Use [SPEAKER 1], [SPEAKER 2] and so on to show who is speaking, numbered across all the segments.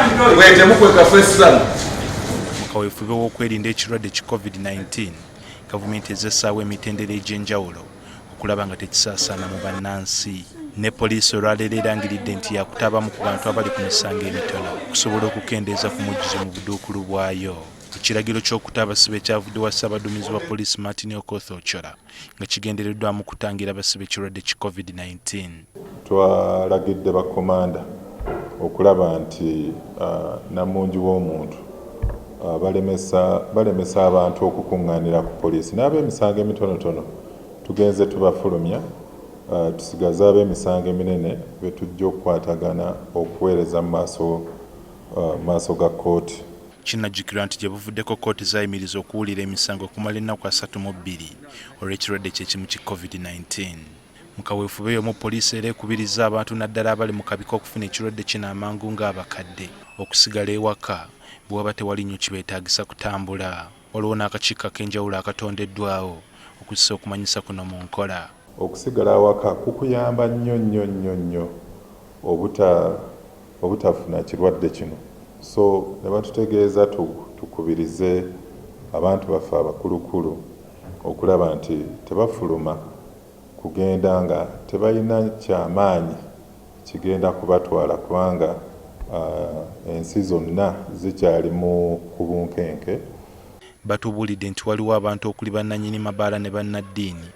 [SPEAKER 1] Mu kaweefube w'okwerinda ekirwadde ki COVID-19, gavumenti ezessaawo emitendera egy'enjawulo okulaba nga tekisaasaana mu bannansi. Ne poliisi olwaleero erangiridde nti yakutaabamu ku bantu abali ku misango emitono okusobola okukendeeza ku mujjuzo mu buduukulu bwayo. Ekiragiro ky'okuta abasibe kyavudde wa ssaabaduumizi wa poliisi Ochola nga kigendereddwamu kutangira abasibe ekirwadde ki COVID-19.
[SPEAKER 2] Twalagidde bakomanda okulaba nti namungi w'omuntu balemesa abantu okukungaanira ku poliisi n'ab'emisango emitonotono tugenze tubafulumya tusigaze ab'emisango eminene be tujja okukwatagana okuweereza mu maaso ga kkooti.
[SPEAKER 1] Kinajjukirwa nti gye buvuddeko kkooti zaayimiriza okuwulira emisango okumala ennaku 32 olw'ekirwadde kyekimu ki COVID-19. Mu kaweefube y'omu poliisi era ekubiriza abantu naddala abali mu kabiko okufuna ekirwadde kino amangu ng'abakadde okusigala ewaka bwe waba tewali nnyo kibeetaagisa kutambula. Waliwo n'akakiiko ak'enjawulo akatondeddwawo okussa okumanyisa kuno mu nkola.
[SPEAKER 2] Okusigala awaka kukuyamba nnyo obutafuna kirwadde kino. So ne batutegeeza tukubirize abantu baffe abakulukulu okulaba nti tebafuluma kugenda nga tebalina kyamaanyi kigenda kubatwala kubanga ensi zonna zikyali ku bunkenke.
[SPEAKER 1] Batubuulidde nti waliwo abantu okuli bannannyini mabaala ne bannaddiini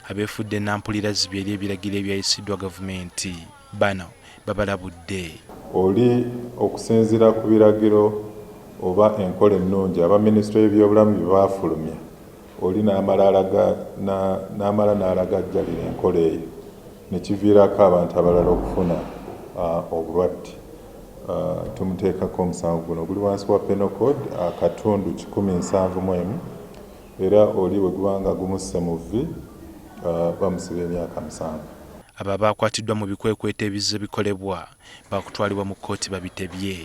[SPEAKER 1] abeefudde nampulira zibi eri ebiragiro ebyayisiddwa gavumenti. Bano babalabudde.
[SPEAKER 2] Oli okusinziira ku biragiro oba enkola ennungi abaminisitule y'ebyobulamu bye baafulumya oli n'amala n'alagajjalira enkola eyo ne kiviirako abantu abalala okufuna obulwadde. Tumuteekako omusango guno guli wansi wa penal code akatundu 171 era oli bwe guba nga gumusse mu vvi bamusiba emyaka 7.
[SPEAKER 1] Abo abaakwatiddwa mu bikwekweto ebizze bikolebwa baakutwalibwa mu kkooti babitebye.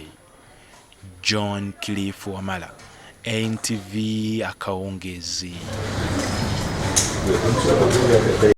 [SPEAKER 1] John Cliff Wamala, NTV Akawungeezi.